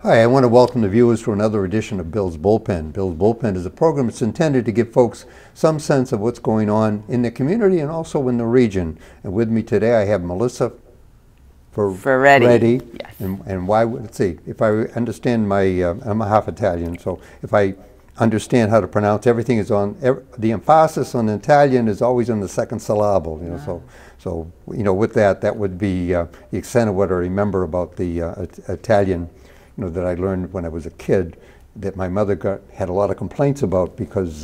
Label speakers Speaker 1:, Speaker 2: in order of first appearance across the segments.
Speaker 1: Hi, I want to welcome the viewers to another edition of Bill's Bullpen. Bill's Bullpen is a program that's intended to give folks some sense of what's going on in the community and also in the region. And with me today I have Melissa Ferretti.
Speaker 2: Yes.
Speaker 1: And why, let's see, if I understand my, I'm a half Italian, so if I understand how to pronounce everything is on, the emphasis on Italian is always on the second syllable, you know, so you know, with that, that would be the extent of what I remember about the Italian, you know, that I learned when I was a kid, that my mother had a lot of complaints about because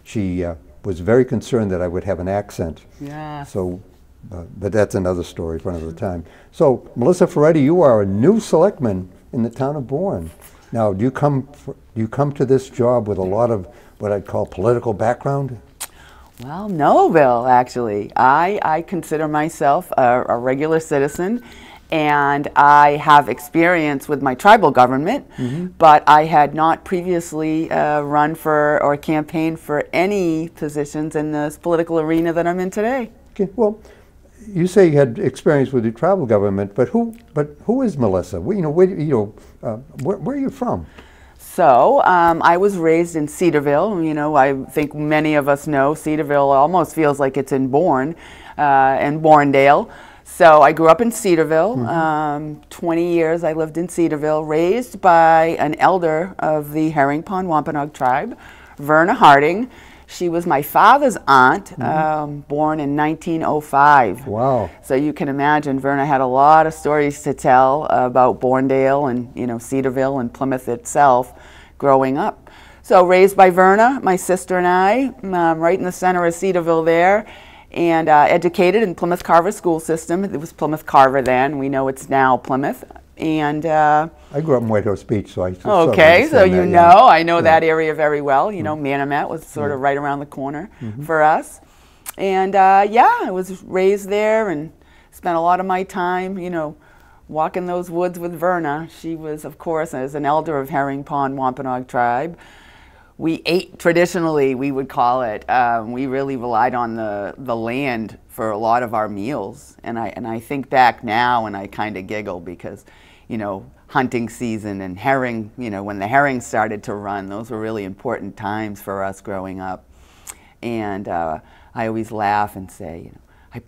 Speaker 1: she was very concerned that I would have an accent.
Speaker 2: Yeah.
Speaker 1: So, but that's another story for another time. So, Melissa Ferretti, you are a new selectman in the town of Bourne. Now, do you come to this job with a lot of what I'd call political background?
Speaker 2: Well, no, Bill, actually. I consider myself a regular citizen, and I have experience with my tribal government, but I had not previously run for or campaigned for any positions in this political arena that I'm in today.
Speaker 1: Okay, well, you say you had experience with the tribal government, but who is Melissa? Where are you from?
Speaker 2: So I was raised in Cedarville. You know, I think many of us know Cedarville almost feels like it's in Bourne and Bournedale. So I grew up in Cedarville. 20 years I lived in Cedarville, raised by an elder of the Herring Pond Wampanoag tribe, Verna Harding. She was my father's aunt, born in 1905.
Speaker 1: Wow.
Speaker 2: So you can imagine Verna had a lot of stories to tell about Bournedale and, you know, Cedarville and Plymouth itself growing up. So raised by Verna, my sister and I, right in the center of Cedarville there, and educated in Plymouth Carver school system. It was Plymouth Carver then. We know it's now Plymouth. And
Speaker 1: I grew up in White House Beach, so I
Speaker 2: okay, so you know, I know that area very well. You know, Manamet was sort of right around the corner for us. And yeah, I was raised there and spent a lot of my time, you know, walking those woods with Verna. She was, of course, as an elder of Herring Pond Wampanoag tribe. We ate traditionally, we would call it. We really relied on the land for a lot of our meals. And I think back now and I kind of giggle because, you know, hunting season and herring, you know, when the herring started to run, those were really important times for us growing up. And I always laugh and say, you know, I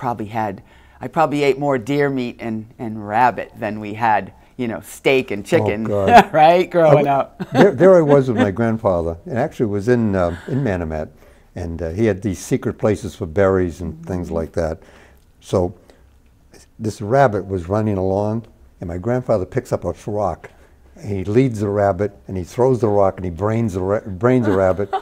Speaker 2: probably ate more deer meat and rabbit than we had, you know, steak and chicken, right, growing up.
Speaker 1: There I was with my grandfather, and actually was in Manamet, and he had these secret places for berries and things like that. So this rabbit was running along, and my grandfather picks up a rock, and he leads the rabbit, and he throws the rock, and he brains the rabbit.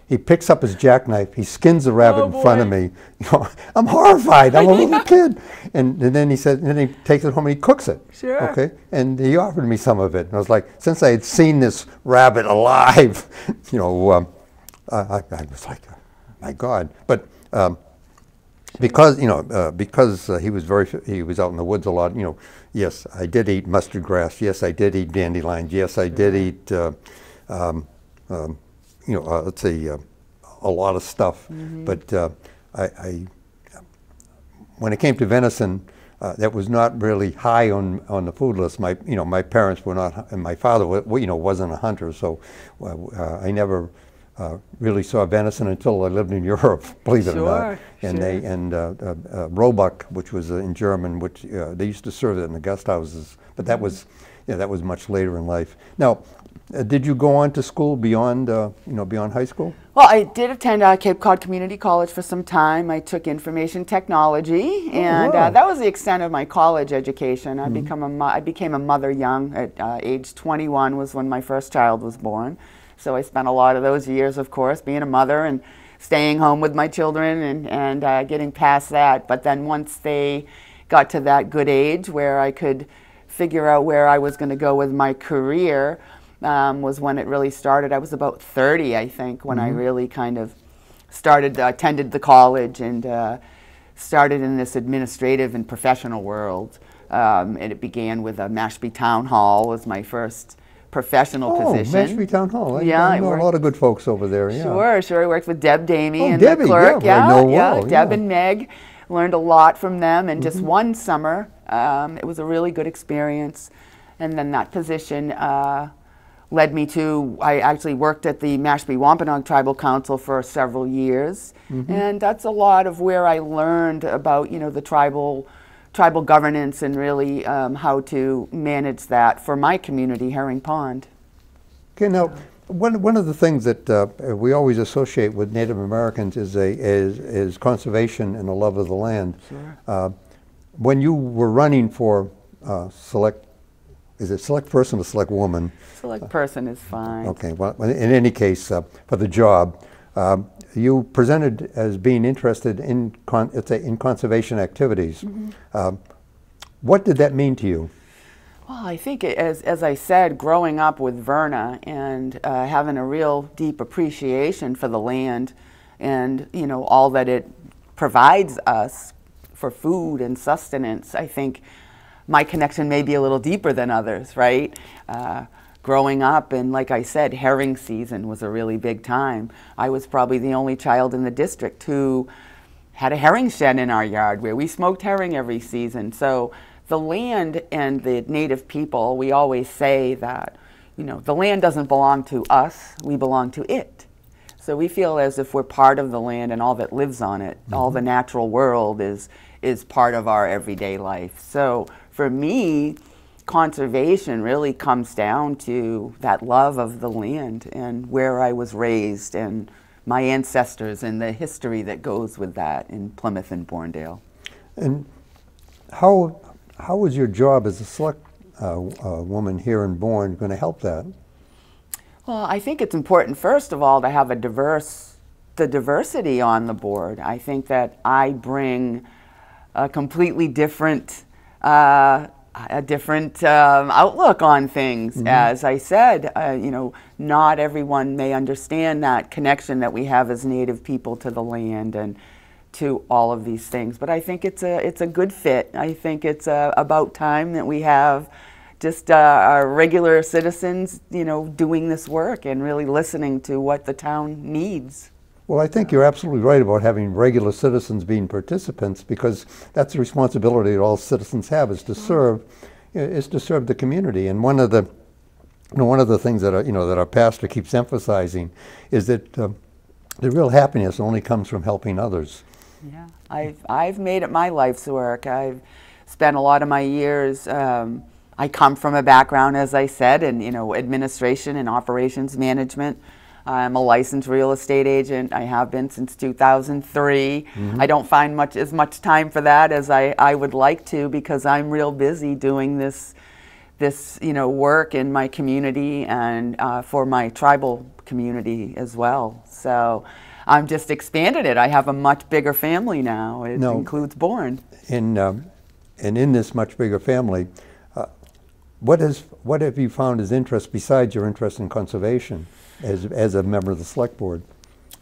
Speaker 1: He picks up his jackknife, he skins the rabbit in front of me. You know, I'm horrified, I'm a little kid. And then he said, and then he takes it home and he cooks it.
Speaker 2: Sure.
Speaker 1: Okay, and he offered me some of it. And I was like, since I had seen this rabbit alive, you know, I was like, my God. But because, you know, because he was out in the woods a lot, you know, yes, I did eat mustard grass. Yes, I did eat dandelions. Yes, I did eat, you know, let's say a lot of stuff. But when it came to venison, that was not really high on the food list. My parents were not, and my father, you know, wasn't a hunter, so I never really saw venison until I lived in Europe, believe it or not. And roebuck, which was in German, which they used to serve it in the guest houses, but that was, yeah, that was much later in life. Now, did you go on to school beyond, you know, beyond high school?
Speaker 2: Well, I did attend Cape Cod Community College for some time. I took information technology, and that was the extent of my college education. I became a mother young. At age 21 was when my first child was born. So I spent a lot of those years, of course, being a mother and staying home with my children and getting past that. But then once they got to that good age where I could figure out where I was going to go with my career, was when it really started. I was about 30, I think, when I really kind of started, attended the college and started in this administrative and professional world. And it began with Mashpee Town Hall was my first professional position.
Speaker 1: Mashpee Town Hall. I know a lot of good folks over there. Yeah.
Speaker 2: Sure. I worked with Deb Damey and
Speaker 1: Debbie,
Speaker 2: the clerk.
Speaker 1: Yeah,
Speaker 2: Deb and Meg. Learned a lot from them, and just one summer, it was a really good experience. And then that position led me to, I actually worked at the Mashpee Wampanoag Tribal Council for several years. And that's a lot of where I learned about, you know, the tribal governance and really how to manage that for my community, Herring Pond.
Speaker 1: Okay, now, one of the things that we always associate with Native Americans is conservation and a love of the land.
Speaker 2: Sure.
Speaker 1: When you were running for is it select person or select woman?
Speaker 2: Select person is fine.
Speaker 1: Okay, well, in any case, for the job, you presented as being interested in conservation activities. What did that mean to you?
Speaker 2: Well, I think as I said, growing up with Verna and having a real deep appreciation for the land and, you know, all that it provides us for food and sustenance, I think my connection may be a little deeper than others, right? Growing up, and like I said, herring season was a really big time. I was probably the only child in the district who had a herring shed in our yard where we smoked herring every season. So the land and the native people, we always say that, you know, the land doesn't belong to us, we belong to it. So we feel as if we're part of the land and all that lives on it. All the natural world is part of our everyday life. So for me, conservation really comes down to that love of the land and where I was raised and my ancestors and the history that goes with that in Plymouth and Bournedale.
Speaker 1: And how was your job as a select woman here in Bourne going to help that?
Speaker 2: Well, I think it's important, first of all, to have the diversity on the board. I think that I bring a completely different outlook on things. As I said, you know, not everyone may understand that connection that we have as Native people to the land and to all of these things. But I think it's a good fit. I think it's about time that we have just our regular citizens, you know, doing this work and really listening to what the town needs.
Speaker 1: Well, I think you're absolutely right about having regular citizens being participants, because that's the responsibility that all citizens have, is to serve the community. And one of the things that that our pastor keeps emphasizing is that the real happiness only comes from helping others.
Speaker 2: Yeah, I've made it my life's work. I've spent a lot of my years. I come from a background, as I said, in administration and operations management. I'm a licensed real estate agent. I have been since 2003. I don't find as much time for that as I would like to, because I'm real busy doing this work in my community and for my tribal community as well. So I'm just expanded it. I have a much bigger family now. It includes Bourne. And
Speaker 1: in this much bigger family, what have you found as interest besides your interest in conservation as a member of the select board?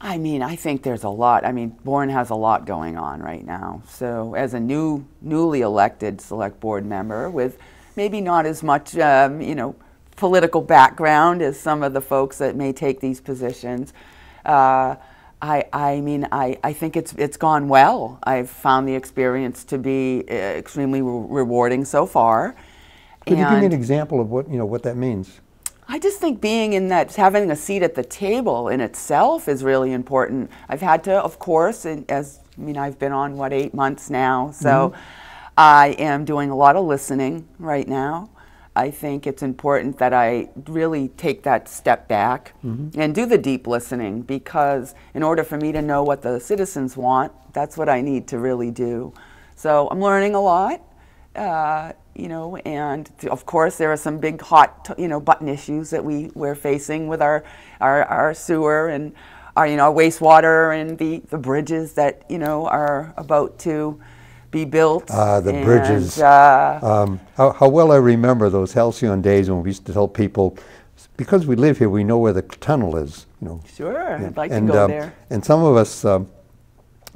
Speaker 2: I mean, I think there's a lot. I mean, Bourne has a lot going on right now. So as a newly elected select board member with maybe not as much, political background as some of the folks that may take these positions, I think it's gone well. I've found the experience to be extremely rewarding so far.
Speaker 1: Could you give me an example of what that means?
Speaker 2: I just think being in that, having a seat at the table in itself is really important. I've had to, of course, I've been on, 8 months now, so I am doing a lot of listening right now. I think it's important that I really take that step back and do the deep listening, because in order for me to know what the citizens want, that's what I need to really do. So I'm learning a lot. And of course there are some big hot, button issues that we're facing with our sewer and our wastewater and the bridges that are about to be built.
Speaker 1: The bridges. How well I remember those halcyon days when we used to tell people, because we live here, we know where the tunnel is.
Speaker 2: Sure, I'd like to go there.
Speaker 1: And some of us,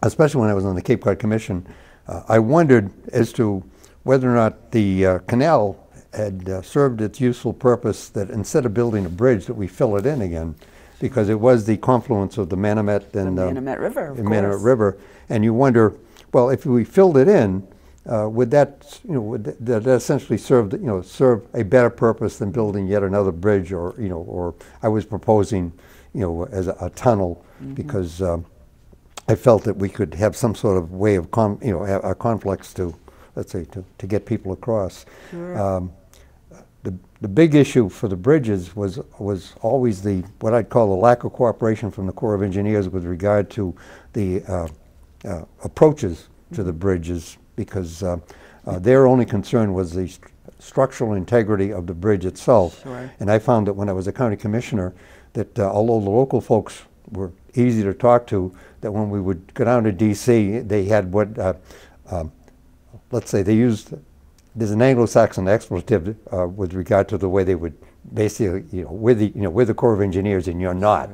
Speaker 1: especially when I was on the Cape Cod Commission, I wondered as to whether or not the canal had served its useful purpose, that instead of building a bridge, that we fill it in again, because it was the confluence of the Manomet and
Speaker 2: the Manomet River, of course.
Speaker 1: Manomet River, and you wonder, well, if we filled it in, would that, would that essentially serve, serve a better purpose than building yet another bridge, or, or I was proposing, as a tunnel, because I felt that we could have some sort of way of, a complex to, let's say, to get people across.
Speaker 2: Sure.
Speaker 1: The big issue for the bridges was always what I'd call the lack of cooperation from the Corps of Engineers with regard to the approaches to the bridges, because their only concern was the structural integrity of the bridge itself.
Speaker 2: Sure.
Speaker 1: And I found that when I was a county commissioner, that although the local folks were easy to talk to, that when we would go down to DC, they had what, let's say they used, there's an Anglo-Saxon expletive with regard to the way they would basically, we're the Corps of Engineers and you're not.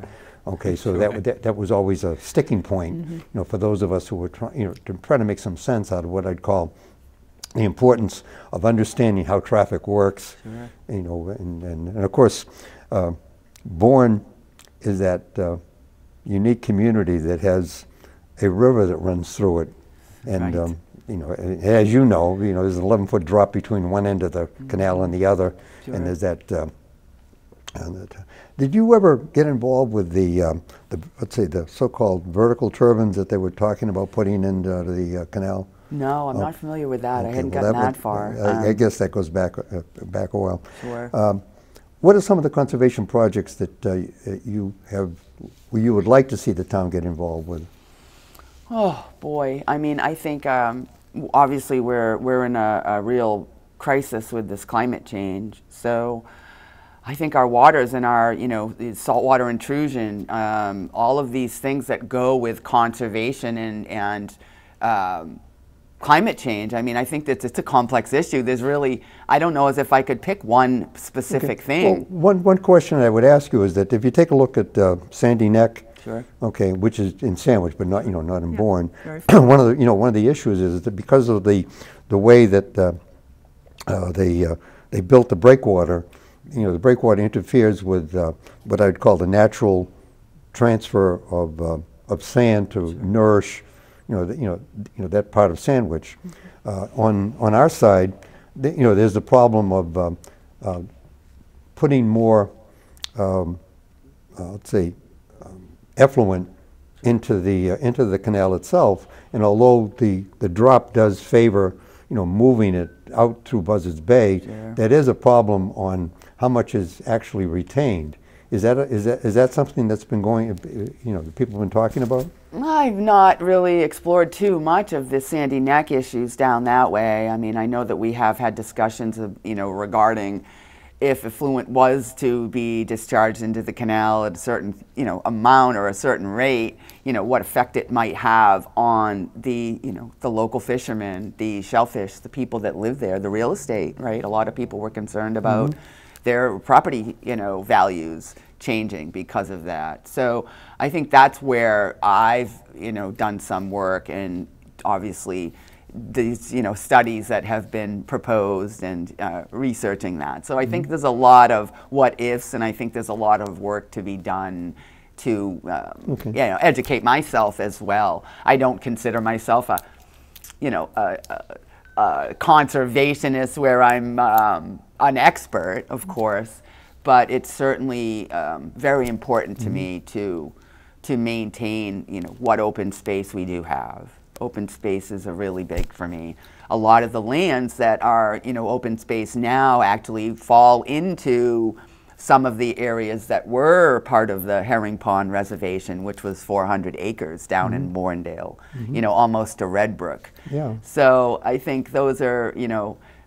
Speaker 1: Okay, so that was always a sticking point, for those of us who were trying, to try to make some sense out of what I'd call the importance of understanding how traffic works. Sure. And of course, Bourne is that unique community that has a river that runs through it, and
Speaker 2: right.
Speaker 1: As you know, there's an 11-foot drop between one end of the canal and the other,
Speaker 2: sure.
Speaker 1: and there's that. Did you ever get involved with the let's say the so-called vertical turbines that they were talking about putting into the canal?
Speaker 2: No, I'm not familiar with that.
Speaker 1: Okay,
Speaker 2: I hadn't
Speaker 1: well,
Speaker 2: gotten that far.
Speaker 1: I guess that goes back a while.
Speaker 2: Sure.
Speaker 1: What are some of the conservation projects that you would like to see the town get involved with? Oh
Speaker 2: boy, I mean, I think obviously we're in a real crisis with this climate change. So I think our waters and our saltwater intrusion, all of these things that go with conservation and climate change. I mean, I think that it's a complex issue. There's really, I don't know as if I could pick one specific thing.
Speaker 1: Well, one question I would ask you is that if you take a look at Sandy Neck,
Speaker 2: sure.
Speaker 1: Okay, which is in Sandwich, but not not in Bourne.
Speaker 2: One
Speaker 1: of the issues is that because of the way that they built the breakwater, the breakwater interferes with what I'd call the natural transfer of sand to sure. nourish that part of Sandwich. On our side, there's the problem of putting more, let's say, effluent into the canal itself, and although the drop does favor moving it out through Buzzards Bay, sure. that is a problem on how much is actually retained. Is that something that's been going, that people have been talking about?
Speaker 2: I've not really explored too much of the Sandy Neck issues down that way. I mean, I know that we have had discussions of, regarding if effluent was to be discharged into the canal at a certain, amount or a certain rate, what effect it might have on the, the local fishermen, the shellfish, the people that live there, the real estate, right? A lot of people were concerned about their property, values changing because of that. So I think that's where I've, done some work, and obviously these, studies that have been proposed and researching that. So I think there's a lot of what ifs, and I think there's a lot of work to be done to, educate myself as well. I don't consider myself a conservationist where I'm an expert, of course, but it's certainly very important to me to maintain, what open space we do have. Open spaces are really big for me. A lot of the lands that are, open space now actually fall into some of the areas that were part of the Herring Pond Reservation, which was 400 acres down in Morndale, almost to Red Brook. Yeah. So I think those are,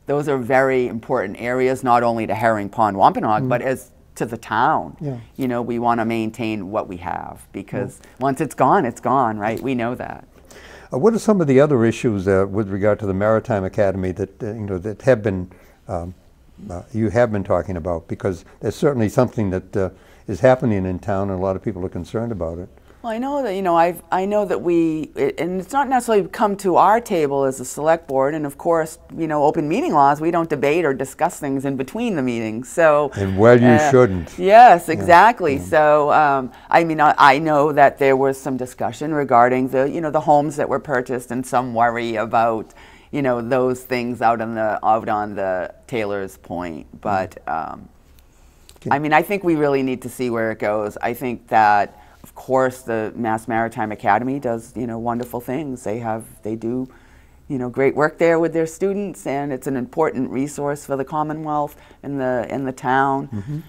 Speaker 2: those are very important areas, not only to Herring Pond Wampanoag, but as to the town. Yeah. We want to maintain what we have, because once it's gone, right? We know that.
Speaker 1: What are some of the other issues with regard to the Maritime Academy that that have been you have been talking about? Because there's certainly something that is happening in town, and a lot of people are concerned about it.
Speaker 2: Well, I know that I know that and it's not necessarily come to our table as a select board, and of course, open meeting laws, we don't debate or discuss things in between the meetings. So
Speaker 1: and you shouldn't.
Speaker 2: Yes, exactly. Yeah. So I mean, I know that there was some discussion regarding the the homes that were purchased, and some worry about you know, those things out on the Taylor's Point. But I mean, I think we really need to see where it goes. I think that, of course, the Mass Maritime Academy does, you know, wonderful things. They do, you know, great work there with their students, and it's an important resource for the Commonwealth and the town.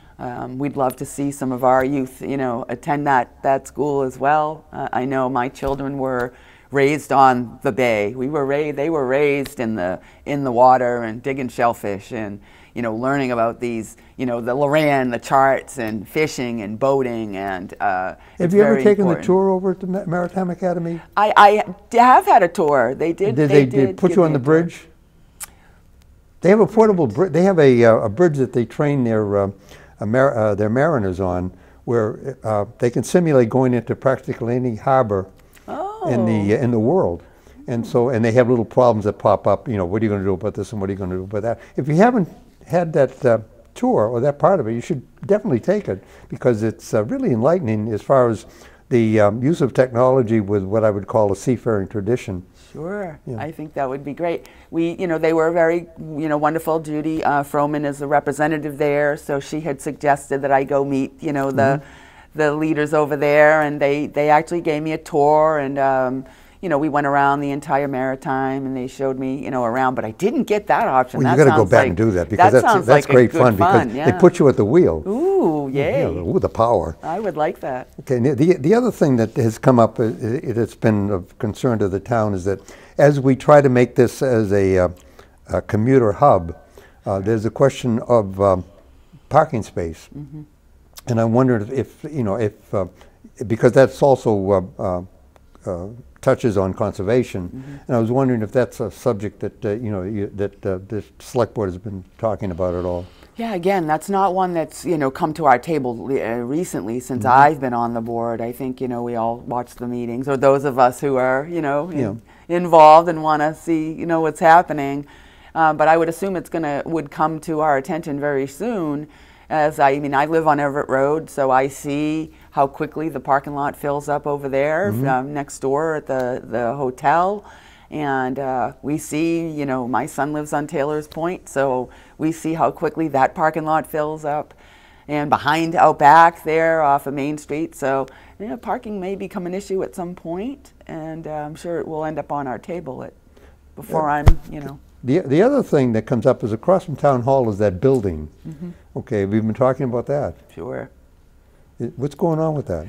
Speaker 2: We'd love to see some of our youth, you know, attend that school as well. I know my children were raised on the bay. They were raised in the water and digging shellfish and, you know, learning about these, you know, the Loran, the charts, and fishing and boating, and
Speaker 1: have you ever taken the tour over at the Maritime Academy?
Speaker 2: I have had a tour. They did.
Speaker 1: They put you on the bridge? They have a portable bridge. They have a bridge that they train their mariners on, where they can simulate going into practically any harbor in the world. And so, and they have little problems that pop up. You know, what are you going to do about this, and what are you going to do about that? If you haven't had that tour or that part of it, you should definitely take it, because it's really enlightening as far as the use of technology with what I would call a seafaring tradition.
Speaker 2: Sure, yeah. I think that would be great. You know, they were very, you know, wonderful. Judy Froman is the representative there, so she had suggested that I go meet, you know, the leaders over there, and they actually gave me a tour, and you know, we went around the entire Maritime, and they showed me, you know, around, but I didn't get that option.
Speaker 1: Well, you got to go back and do that, because that's great fun, because they put you at the wheel.
Speaker 2: Ooh, yay!
Speaker 1: Ooh, the power.
Speaker 2: I would like that.
Speaker 1: Okay. The other thing that has come up, it's been of concern to the town, is that as we try to make this as a commuter hub, there's a question of parking space, and I wondered if you know, because that's also touches on conservation, and I was wondering if that's a subject that you know, that the select board has been talking about at all.
Speaker 2: Yeah, again, that's not one that's, you know, come to our table recently since I've been on the board. I think, you know, we all watch the meetings, or those of us who are, you know, involved and want to see, you know, what's happening. But I would assume would come to our attention very soon. As I mean, I live on Everett Road, so I see how quickly the parking lot fills up over there next door at the hotel. And we see, you know, my son lives on Taylor's Point, so we see how quickly that parking lot fills up. And behind, out back there off of Main Street. So, you know, parking may become an issue at some point, and I'm sure it will end up on our table before I'm, you know.
Speaker 1: The other thing that comes up is across from Town Hall is that building. Okay, we've been talking about that.
Speaker 2: Sure.
Speaker 1: What's going on with that?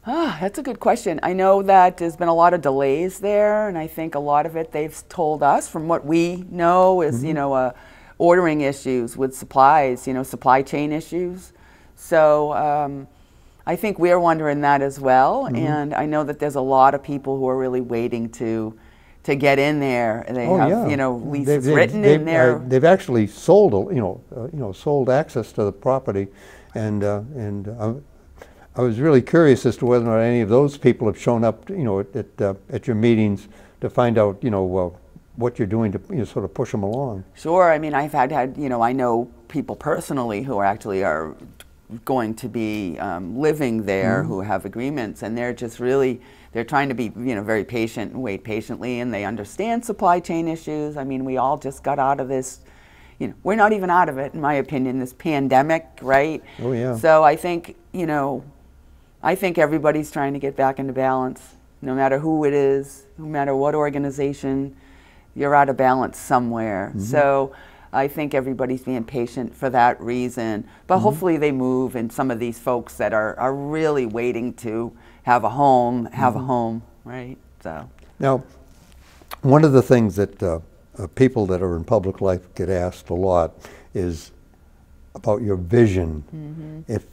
Speaker 2: That's a good question. I know that there's been a lot of delays there, and I think a lot of it they've told us, from what we know, is, you know, ordering issues with supplies, you know, supply chain issues. So I think we're wondering that as well, and I know that there's a lot of people who are really waiting to get in there. They have, you know, leases written in there.
Speaker 1: They've actually sold, you know, sold access to the property, and I was really curious as to whether or not any of those people have shown up, you know, at your meetings to find out, you know, what you're doing to, you know, sort of push them along.
Speaker 2: Sure. I mean, I've had, you know, I know people personally who are going to be living there, who have agreements, and they're just really, they're trying to be, you know, very patient and wait patiently, and they understand supply chain issues. I mean, we all just got out of this, you know, we're not even out of it, in my opinion, this pandemic, right?
Speaker 1: Oh, yeah.
Speaker 2: So I think, you know, I think everybody's trying to get back into balance, no matter who it is, no matter what organization, you're out of balance somewhere. So I think everybody's being patient for that reason. But hopefully they move, and some of these folks that are really waiting to have a home, right? So
Speaker 1: now, one of the things that people that are in public life get asked a lot is about your vision. If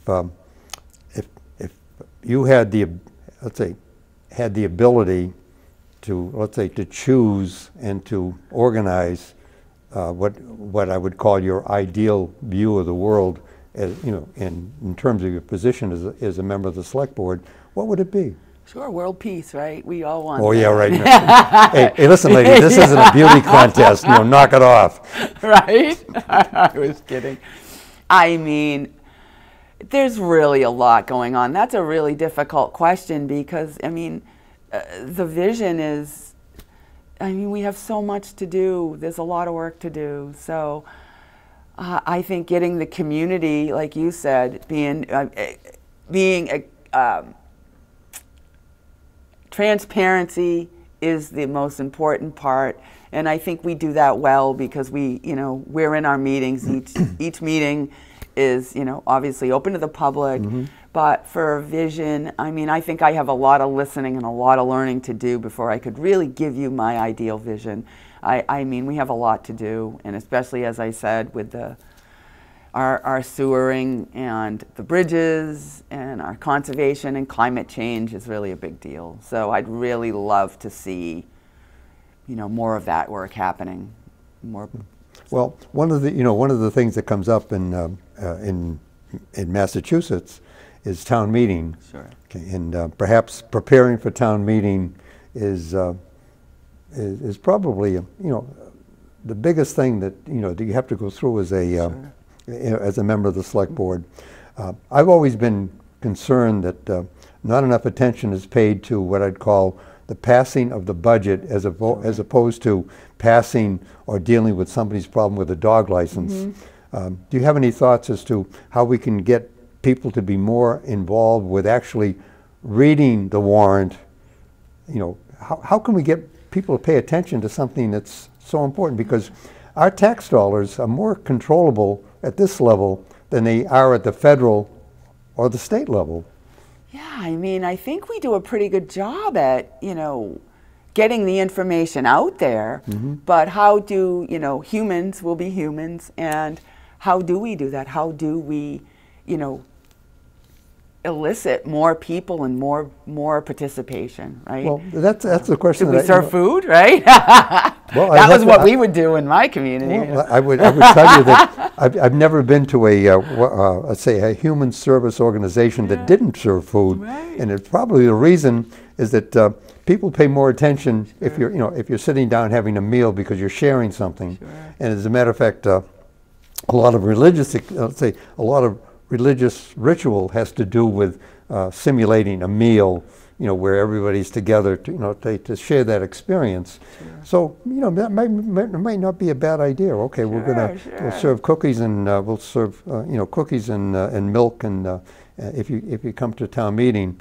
Speaker 1: you had the, let's say, had the ability to, let's say, to choose and to organize what I would call your ideal view of the world, as, you know, in terms of your position as a member of the select board, what would it be?
Speaker 2: Sure, world peace, right? We all want.
Speaker 1: Oh yeah, right. hey, listen, lady, this isn't a beauty contest. You know, knock it off. Right?
Speaker 2: I was kidding. I mean, there's really a lot going on. That's a really difficult question, because I mean, the vision is, I mean, we have so much to do. There's a lot of work to do. So I think getting the community, like you said, transparency is the most important part. And I think we do that well because we're in our meetings. Each meeting is, obviously open to the public. Mm-hmm. But for vision, I mean, I think I have a lot of listening and a lot of learning to do before I could really give you my ideal vision. I mean, we have a lot to do, and especially, as I said, with our sewering and the bridges and our conservation and climate change is really a big deal. So I'd really love to see, more of that work happening. More.
Speaker 1: Well, one of the things that comes up in Massachusetts is town meeting. Sure. Okay, and perhaps preparing for town meeting is probably the biggest thing that that you have to go through as a sure. As a member of the select board. I've always been concerned that not enough attention is paid to what I'd call the passing of the budget as opposed to passing or dealing with somebody's problem with a dog license. Mm-hmm. Do you have any thoughts as to how we can get people to be more involved with actually reading the warrant? How can we get people to pay attention to something that's so important? Because our tax dollars are more controllable at this level than they are at the federal or the state level.
Speaker 2: Yeah, I mean, I think we do a pretty good job at, getting the information out there, mm-hmm. but how do, humans will be humans, and how do we do that? How do we, elicit more people and more participation, right?
Speaker 1: Well, that's the question.
Speaker 2: Should we serve food, right?
Speaker 1: Well,
Speaker 2: that was what we would do in my community.
Speaker 1: Well, I would tell you that I've never been to let's say a human service organization that didn't serve food, right. And it's probably the reason is that people pay more attention sure. if you're sitting down having a meal because you're sharing something. Sure. And as a matter of fact, a lot of religious ritual has to do with simulating a meal, where everybody's together to share that experience. Sure. So, that might not be a bad idea. Okay, sure, we'll serve cookies and we'll serve cookies and milk, and if you come to town meeting.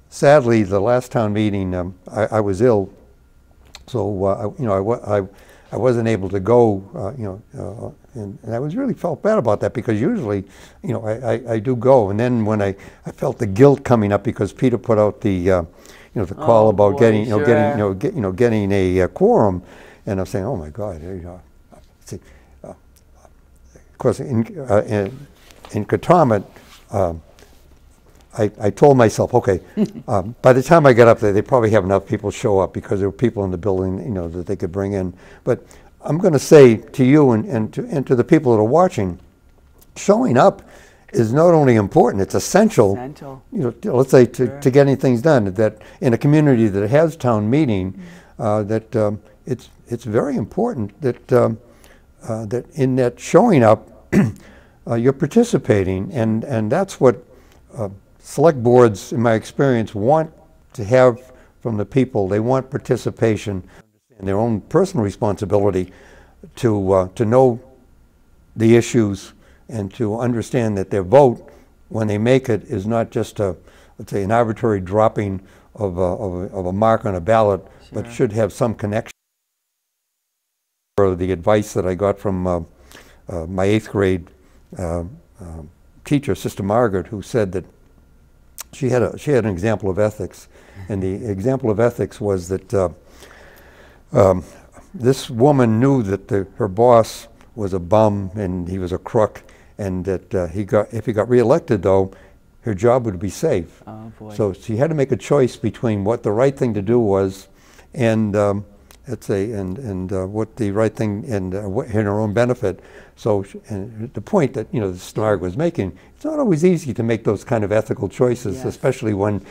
Speaker 1: Sadly, the last town meeting, I was ill, so I wasn't able to go, and I really felt bad about that because usually, I do go. And then when I felt the guilt coming up because Peter put out the call about getting, sure. getting a quorum, and I'm saying, oh my God, see, of course, in Katomet, I told myself, okay, by the time I got up there, they probably have enough people show up because there were people in the building, that they could bring in. But I'm going to say to you and to the people that are watching, showing up is not only important; it's essential. Let's say to getting things done. That in a community that has town meeting, that it's very important that that in that showing up, you're participating, and that's what. Select boards, in my experience, want to have from the people. They want participation and their own personal responsibility to know the issues and to understand that their vote, when they make it, is not just let's say, an arbitrary dropping of a mark on a ballot, sure. but should have some connection. The advice that I got from my 8th grade teacher, Sister Margaret, who said that she had an example of ethics, and the example of ethics was that this woman knew that her boss was a bum and he was a crook, and that if he got reelected, though, her job would be safe. Oh, boy. So she had to make a choice between what the right thing to do was, and what the right thing and in her own benefit. So, and the point that Sister Margaret was making, it's not always easy to make those kind of ethical choices, yes. especially when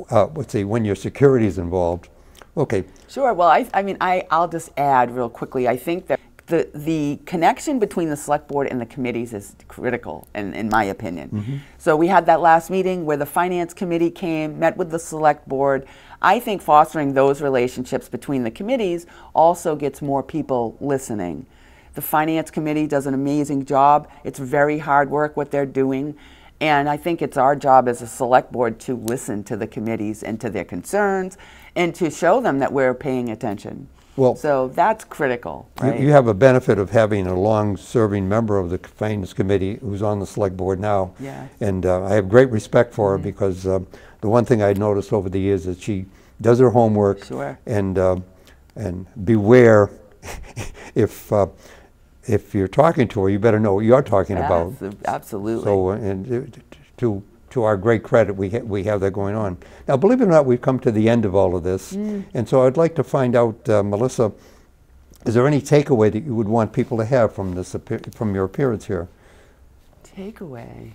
Speaker 1: let's say when your security is involved. Okay.
Speaker 2: Sure. Well, I'll just add real quickly. I think that the connection between the select board and the committees is critical, in my opinion. So we had that last meeting where the finance committee came, met with the select board. I think fostering those relationships between the committees also gets more people listening. The finance committee does an amazing job. It's very hard work what they're doing. And I think it's our job as a select board to listen to the committees and to their concerns and to show them that we're paying attention. Well, so that's critical. Right?
Speaker 1: You have a benefit of having a long-serving member of the finance committee who's on the select board now.
Speaker 2: Yeah.
Speaker 1: And I have great respect for her because the one thing I noticed over the years is she does her homework.
Speaker 2: Sure.
Speaker 1: And beware if you're talking to her, you better know what you're talking about.
Speaker 2: Absolutely.
Speaker 1: So, and to our great credit, we have that going on. Now, believe it or not, we've come to the end of all of this, and so I'd like to find out, Melissa, is there any takeaway that you would want people to have from this from your appearance here?
Speaker 2: Takeaway.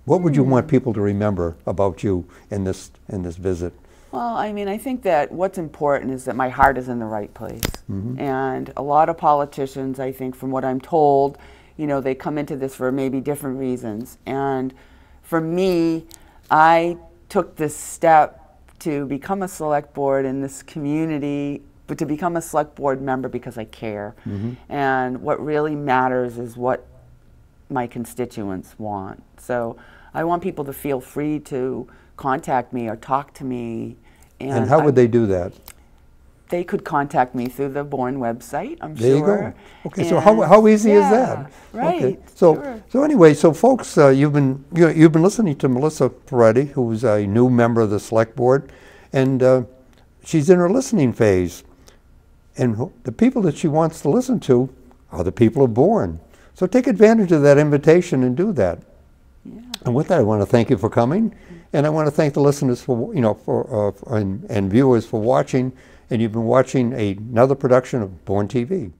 Speaker 1: What would you want people to remember about you in this visit?
Speaker 2: Well, I mean, I think that what's important is that my heart is in the right place. And a lot of politicians, I think, from what I'm told, you know, they come into this for maybe different reasons. And for me, I took this step to become a select board in this community, but to become a select board member because I care. And what really matters is what my constituents want. So I want people to feel free to contact me or talk to me.
Speaker 1: And how would they do that?
Speaker 2: They could contact me through the Bourne website, I'm
Speaker 1: there
Speaker 2: sure.
Speaker 1: You go. Okay, and so how easy is that?
Speaker 2: Right.
Speaker 1: Okay. So anyway, so folks, you've been listening to Melissa Feretti, who's a new member of the select board, and she's in her listening phase. And the people that she wants to listen to are the people of Bourne. So take advantage of that invitation and do that. Yeah. And with that, I want to thank you for coming, and I want to thank the listeners for and viewers for watching. And you've been watching another production of Bourne TV.